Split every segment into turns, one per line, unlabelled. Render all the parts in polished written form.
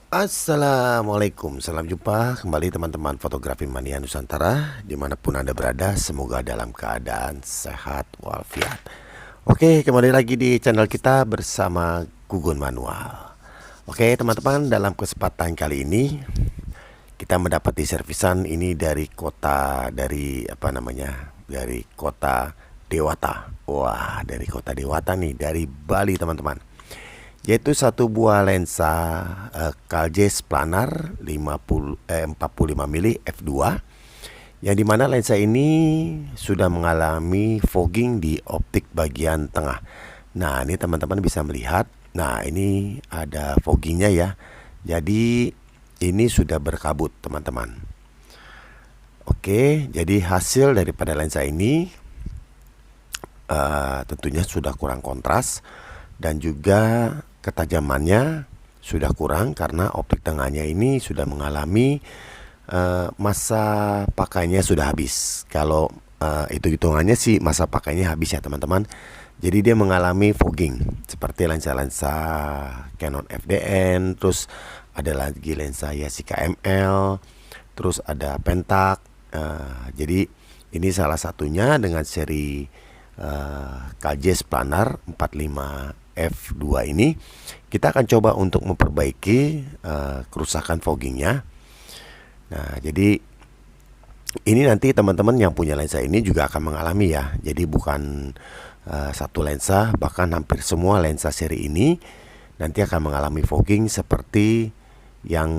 Assalamualaikum, salam jumpa kembali teman-teman fotografi mania Nusantara. Dimanapun Anda berada, semoga dalam keadaan sehat walafiat. Oke, kembali lagi di channel kita bersama Gugun Manual. Oke teman-teman, dalam kesempatan kali ini kita mendapati servisan ini dari kota, dari kota Dewata. Wah, dari kota Dewata nih, dari Bali teman-teman, yaitu satu buah lensa Caljes Planar 45 mili f2, yang dimana lensa ini sudah mengalami fogging di optik bagian tengah. Nah ini teman-teman bisa melihat, nah ini ada foggingnya ya, jadi ini sudah berkabut teman-teman. Oke, jadi hasil daripada lensa ini tentunya sudah kurang kontras, dan juga ketajamannya sudah kurang karena optik tengahnya ini sudah mengalami masa pakainya sudah habis. Kalau itu hitungannya sih masa pakainya habis ya teman-teman. Jadi dia mengalami fogging seperti lensa-lensa Canon FDN, terus ada lagi lensa Yashica ML, terus ada Pentax. Jadi ini salah satunya dengan seri Caljes Planar 45 f2 ini. Kita akan coba untuk memperbaiki kerusakan foggingnya. Nah jadi ini nanti teman-teman yang punya lensa ini juga akan mengalami ya. Jadi bukan satu lensa, bahkan hampir semua lensa seri ini nanti akan mengalami fogging seperti yang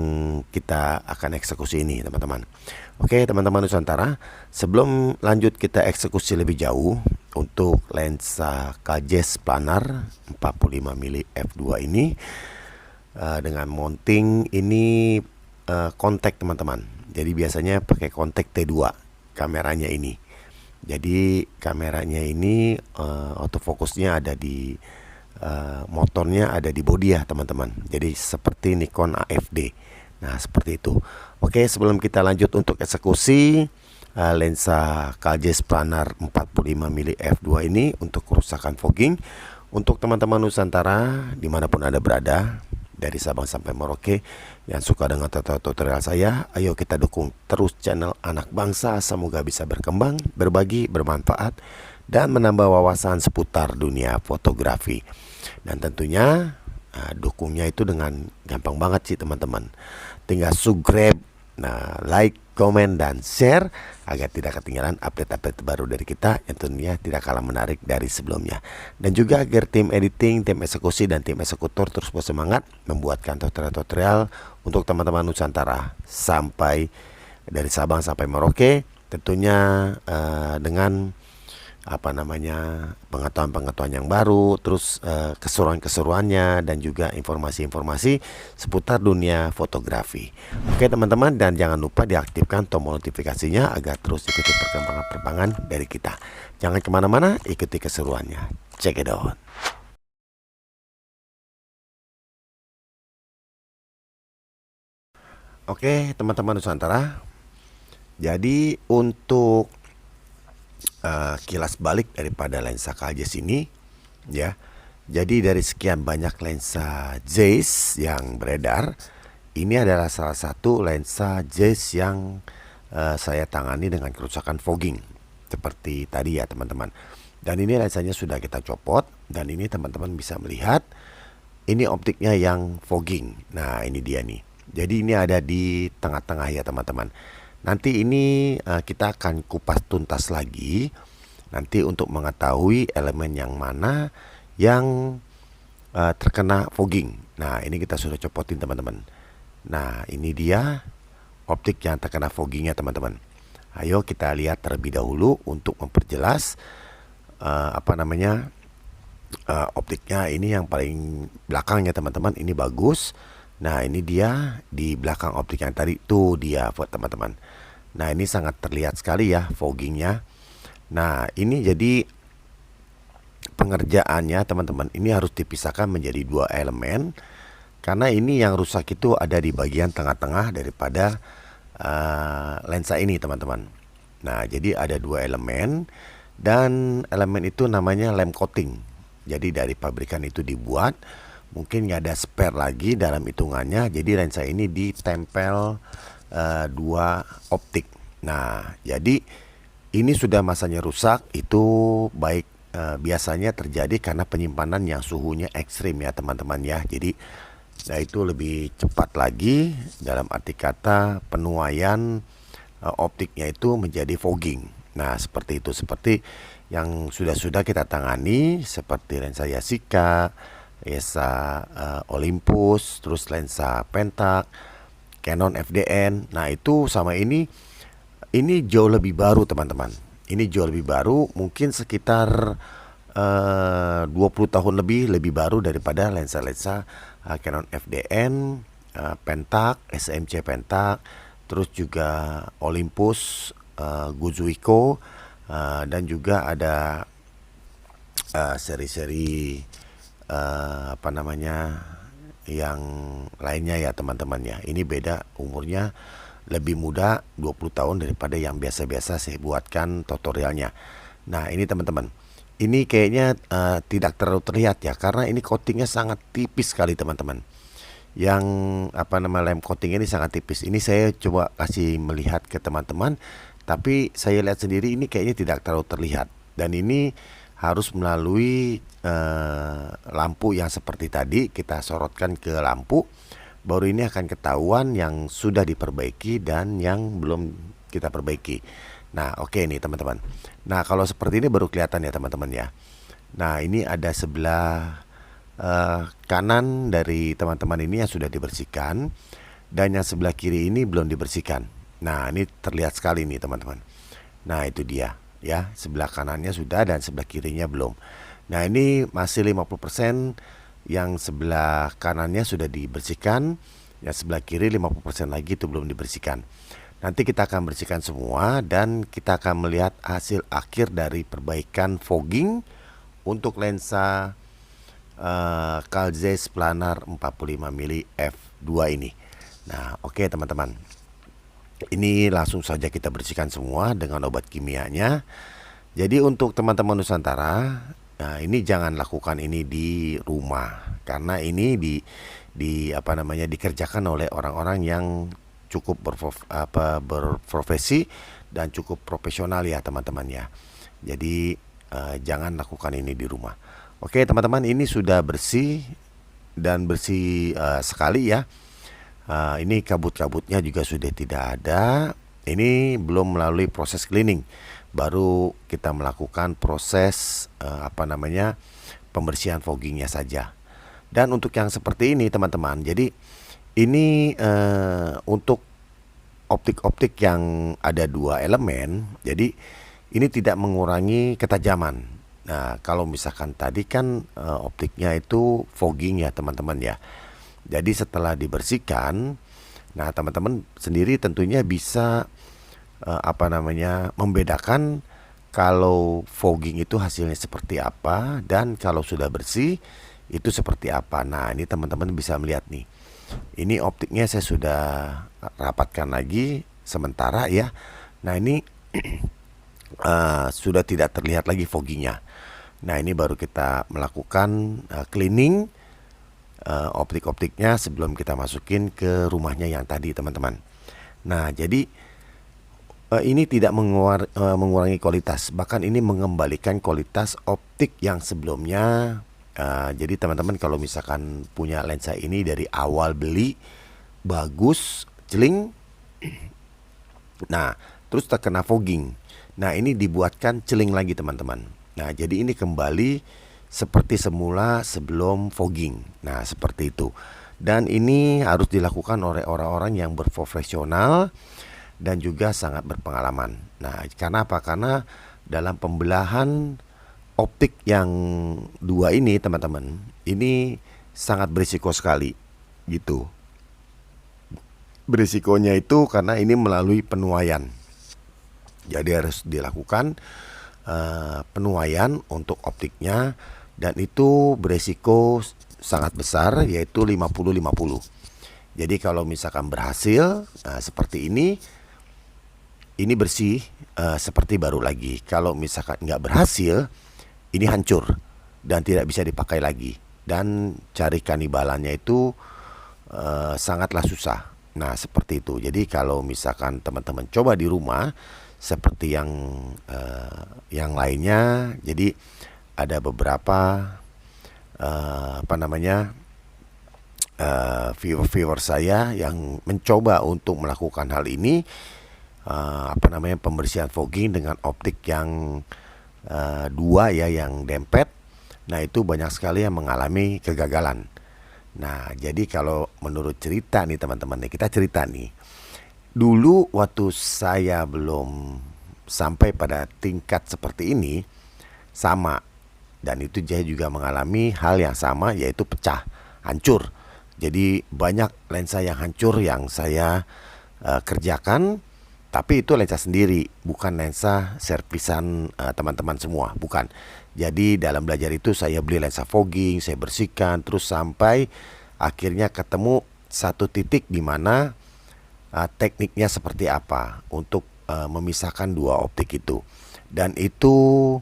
kita akan eksekusi ini teman-teman. Oke teman-teman Nusantara, sebelum lanjut kita eksekusi lebih jauh untuk lensa Caljes Planar 45 mili f2 ini dengan mounting ini kontak teman-teman. Jadi biasanya pakai kontak T2 kameranya ini. Jadi kameranya ini autofocusnya ada di motornya ada di bodi ya teman-teman. Jadi seperti Nikon AFD. Nah seperti itu. Oke, sebelum kita lanjut untuk eksekusi lensa Caljes Planar 45 mili f2 ini untuk kerusakan fogging, untuk teman-teman Nusantara dimanapun Anda berada, dari Sabang sampai Merauke yang suka dengan tutorial saya, ayo kita dukung terus channel Anak Bangsa. Semoga bisa berkembang, berbagi, bermanfaat, dan menambah wawasan seputar dunia fotografi. Dan tentunya dukungnya itu dengan gampang banget sih teman-teman. Tinggal subscribe, like, komen, dan share agar tidak ketinggalan update-update baru dari kita yang tentunya tidak kalah menarik dari sebelumnya. Dan juga agar tim editing, tim eksekusi, dan tim eksekutor terus bersemangat membuatkan tutorial-tutorial untuk teman-teman Nusantara sampai dari Sabang sampai Merauke, tentunya dengan pengetahuan-pengetahuan yang baru, terus keseruan-keseruannya, dan juga informasi-informasi seputar dunia fotografi. Oke teman-teman, dan jangan lupa diaktifkan tombol notifikasinya agar terus ikuti perkembangan-perkembangan dari kita. Jangan kemana-mana, ikuti keseruannya. Check it out. Oke teman-teman Nusantara, jadi untuk kilas balik daripada lensa Caljes ini ya. Jadi dari sekian banyak lensa Zeiss yang beredar, ini adalah salah satu lensa Zeiss yang saya tangani dengan kerusakan fogging seperti tadi ya teman-teman. Dan ini lensanya sudah kita copot, dan ini teman-teman bisa melihat ini optiknya yang fogging. Nah ini dia nih. Jadi ini ada di tengah-tengah ya teman-teman. Nanti ini kita akan kupas tuntas lagi nanti untuk mengetahui elemen yang mana yang terkena fogging. Nah ini kita sudah copotin teman-teman. Nah ini dia optik yang terkena foggingnya teman-teman. Ayo kita lihat terlebih dahulu untuk memperjelas optiknya. Ini yang paling belakangnya teman-teman, ini bagus. Nah ini dia di belakang optik yang tadi, tuh dia buat teman-teman. Nah ini sangat terlihat sekali ya foggingnya. Nah ini jadi pengerjaannya teman-teman, ini harus dipisahkan menjadi dua elemen, karena ini yang rusak itu ada di bagian tengah-tengah daripada lensa ini teman-teman. Nah jadi ada dua elemen, dan elemen itu namanya lem coating. Jadi dari pabrikan itu dibuat mungkin nggak ada spare lagi dalam hitungannya, jadi lensa ini ditempel dua optik. Nah, jadi ini sudah masanya rusak, itu baik biasanya terjadi karena penyimpanan yang suhunya ekstrim ya teman-teman ya. Jadi nah itu lebih cepat lagi, dalam arti kata penuaian optiknya itu menjadi fogging. Nah seperti itu, seperti yang sudah kita tangani seperti lensa Yashica, lensa Olympus, terus lensa Pentax, Canon FDN. Nah itu sama ini jauh lebih baru teman-teman. Ini jauh lebih baru, mungkin sekitar 20 tahun lebih baru daripada lensa-lensa Canon FDN, Pentax, SMC Pentax, terus juga Olympus, Gozuiko, dan juga ada seri-seri apa namanya yang lainnya ya teman-teman ya. Ini beda umurnya, lebih muda 20 tahun daripada yang biasa-biasa saya buatkan tutorialnya. Nah ini teman-teman, ini kayaknya tidak terlalu terlihat ya, karena ini coatingnya sangat tipis sekali teman-teman. Yang lem coating ini sangat tipis. Ini saya coba kasih melihat ke teman-teman, tapi saya lihat sendiri ini kayaknya tidak terlalu terlihat. Dan ini harus melalui lampu yang seperti tadi kita sorotkan ke lampu, baru ini akan ketahuan yang sudah diperbaiki dan yang belum kita perbaiki. Nah oke nih teman-teman. Nah kalau seperti ini baru kelihatan ya teman-teman ya. Nah ini ada sebelah kanan dari teman-teman ini yang sudah dibersihkan, dan yang sebelah kiri ini belum dibersihkan. Nah ini terlihat sekali nih teman-teman. Nah itu dia ya, sebelah kanannya sudah dan sebelah kirinya belum. Nah ini masih 50%, yang sebelah kanannya sudah dibersihkan, yang sebelah kiri 50% lagi itu belum dibersihkan. Nanti kita akan bersihkan semua dan kita akan melihat hasil akhir dari perbaikan fogging untuk lensa Carl Zeiss Planar 45mm f2 ini. Nah oke teman-teman, ini langsung saja kita bersihkan semua dengan obat kimianya. Jadi untuk teman-teman Nusantara, nah ini jangan lakukan ini di rumah, karena ini dikerjakan oleh orang-orang yang cukup berprofesi dan cukup profesional ya teman-teman ya. Jadi jangan lakukan ini di rumah. Oke teman-teman, ini sudah bersih dan bersih sekali ya. Ini kabut-kabutnya juga sudah tidak ada. Ini belum melalui proses cleaning, baru kita melakukan proses pembersihan foggingnya saja. Dan untuk yang seperti ini teman-teman, jadi ini untuk optik-optik yang ada dua elemen, jadi ini tidak mengurangi ketajaman. Nah kalau misalkan tadi kan optiknya itu fogging ya teman-teman ya. Jadi setelah dibersihkan, nah teman-teman sendiri tentunya bisa membedakan kalau fogging itu hasilnya seperti apa, dan kalau sudah bersih itu seperti apa. Nah ini teman-teman bisa melihat nih, ini optiknya saya sudah rapatkan lagi sementara ya. Nah ini sudah tidak terlihat lagi foggingnya. Nah ini baru kita melakukan cleaning optik-optiknya sebelum kita masukin ke rumahnya yang tadi teman-teman. Nah jadi ini tidak mengurangi kualitas, bahkan ini mengembalikan kualitas optik yang sebelumnya. Jadi teman-teman kalau misalkan punya lensa ini dari awal beli bagus, celing, nah terus terkena fogging, nah ini dibuatkan celing lagi teman-teman. Nah jadi ini kembali seperti semula sebelum fogging. Nah seperti itu. Dan ini harus dilakukan oleh orang-orang yang berprofesional dan juga sangat berpengalaman. Nah karena apa? Karena dalam pembelahan optik yang dua ini teman-teman, ini sangat berisiko sekali gitu. Berisikonya itu karena ini melalui penuaian. Jadi harus dilakukan penuaian untuk optiknya, dan itu berisiko sangat besar, yaitu 50-50. Jadi kalau misalkan berhasil seperti ini bersih seperti baru lagi. Kalau misalkan nggak berhasil, ini hancur dan tidak bisa dipakai lagi dan cari kanibalannya itu sangatlah susah. Nah, seperti itu. Jadi kalau misalkan teman-teman coba di rumah seperti yang lainnya, jadi ada beberapa viewer saya yang mencoba untuk melakukan hal ini, pembersihan fogging dengan optik yang dua ya, yang dempet. Nah, itu banyak sekali yang mengalami kegagalan. Nah, jadi kalau menurut cerita nih teman-teman, kita cerita nih. Dulu waktu saya belum sampai pada tingkat seperti ini, sama. Dan itu saya juga mengalami hal yang sama, yaitu pecah, hancur. Jadi banyak lensa yang hancur yang saya kerjakan, tapi itu lensa sendiri, bukan lensa servisan teman-teman semua, bukan. Jadi dalam belajar itu saya beli lensa fogging, saya bersihkan, terus sampai akhirnya ketemu satu titik di mana tekniknya seperti apa untuk memisahkan dua optik itu. Dan itu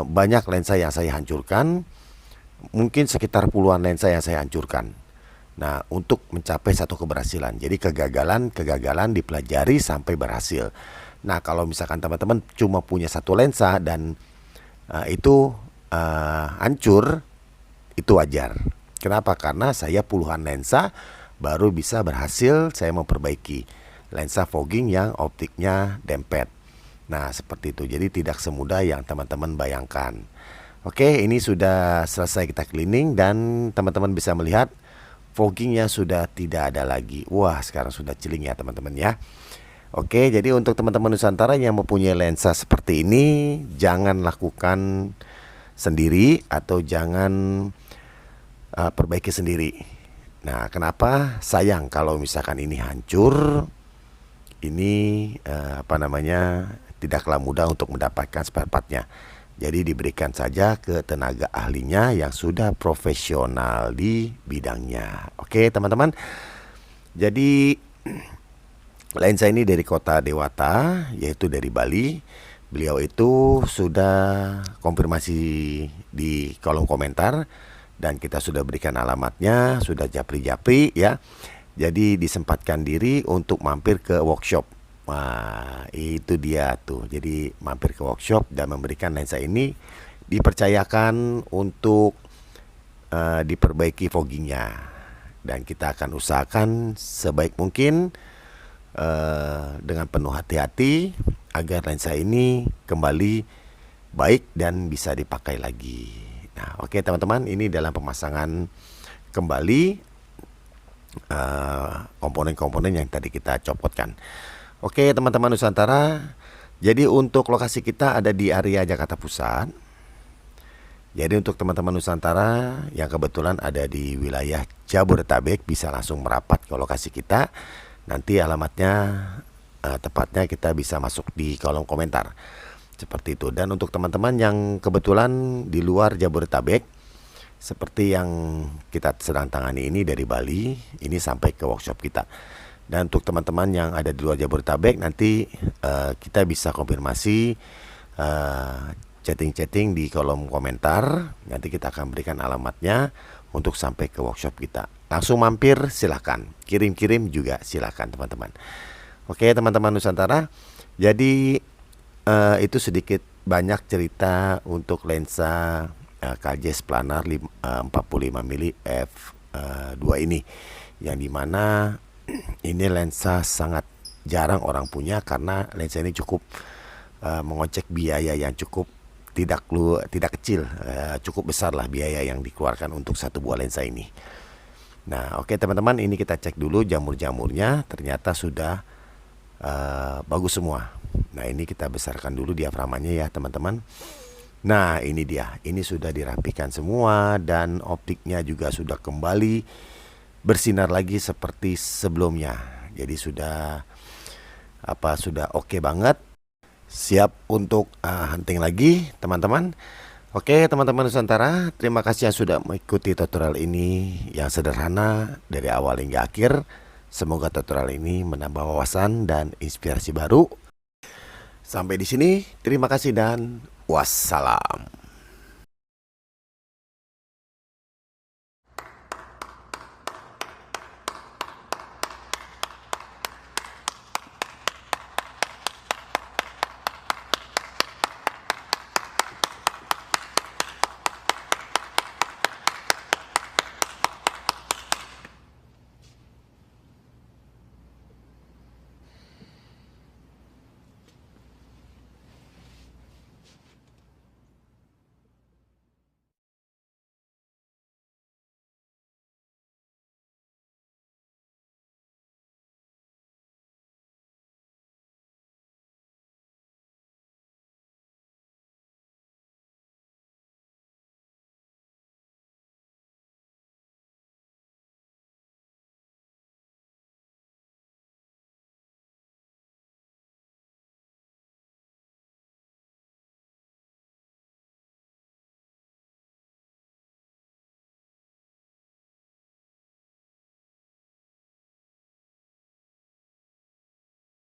banyak lensa yang saya hancurkan, mungkin sekitar puluhan lensa yang saya hancurkan. Nah, untuk mencapai satu keberhasilan. Jadi kegagalan dipelajari sampai berhasil. Nah, kalau misalkan teman-teman cuma punya satu lensa dan itu hancur, itu wajar. Kenapa? Karena saya puluhan lensa baru bisa berhasil saya memperbaiki lensa fogging yang optiknya dempet. Nah, seperti itu. Jadi tidak semudah yang teman-teman bayangkan. Oke, ini sudah selesai kita cleaning dan teman-teman bisa melihat foggingnya sudah tidak ada lagi. Wah, sekarang sudah celing ya teman-teman ya. Oke, jadi untuk teman-teman Nusantara yang mempunyai lensa seperti ini, jangan lakukan sendiri atau jangan perbaiki sendiri. Nah, kenapa? Sayang kalau misalkan ini hancur, ini tidaklah mudah untuk mendapatkan spare partnya. Jadi diberikan saja ke tenaga ahlinya yang sudah profesional di bidangnya. Oke teman-teman. Jadi lensa ini dari kota Dewata, yaitu dari Bali. Beliau itu sudah konfirmasi di kolom komentar dan kita sudah berikan alamatnya, sudah japri-japri ya. Jadi disempatkan diri untuk mampir ke workshop. Wah, itu dia tuh. Jadi mampir ke workshop dan memberikan lensa ini, dipercayakan untuk diperbaiki foggingnya. Dan kita akan usahakan sebaik mungkin dengan penuh hati-hati agar lensa ini kembali baik dan bisa dipakai lagi. Nah, oke teman-teman, ini dalam pemasangan kembali komponen-komponen yang tadi kita copotkan. Oke teman-teman Nusantara, jadi untuk lokasi kita ada di area Jakarta Pusat. Jadi untuk teman-teman Nusantara yang kebetulan ada di wilayah Jabodetabek bisa langsung merapat ke lokasi kita. Nanti alamatnya tepatnya kita bisa masuk di kolom komentar. Seperti itu. Dan untuk teman-teman yang kebetulan di luar Jabodetabek, seperti yang kita sedang tangani ini dari Bali, ini sampai ke workshop kita. Dan untuk teman-teman yang ada di luar Jabodetabek, nanti kita bisa konfirmasi chatting-chatting di kolom komentar. Nanti kita akan berikan alamatnya untuk sampai ke workshop kita. Langsung mampir silahkan, kirim-kirim juga silahkan teman-teman. Oke teman-teman Nusantara, jadi itu sedikit banyak cerita untuk lensa KJS Planar 45 mm f2 ini, yang dimana ini lensa sangat jarang orang punya karena lensa ini cukup mengocek biaya yang cukup tidak kecil, cukup besar lah biaya yang dikeluarkan untuk satu buah lensa ini. Nah, oke teman-teman, ini kita cek dulu jamur-jamurnya, ternyata sudah bagus semua. Nah, ini kita besarkan dulu diaframanya ya teman-teman. Nah, ini dia, ini sudah dirapikan semua dan optiknya juga sudah kembali bersinar lagi seperti sebelumnya. Jadi sudah oke banget, siap untuk hunting lagi teman-teman. Oke teman-teman Nusantara, terima kasih yang sudah mengikuti tutorial ini yang sederhana dari awal hingga akhir. Semoga tutorial ini menambah wawasan dan inspirasi baru. Sampai di sini, terima kasih dan wassalam.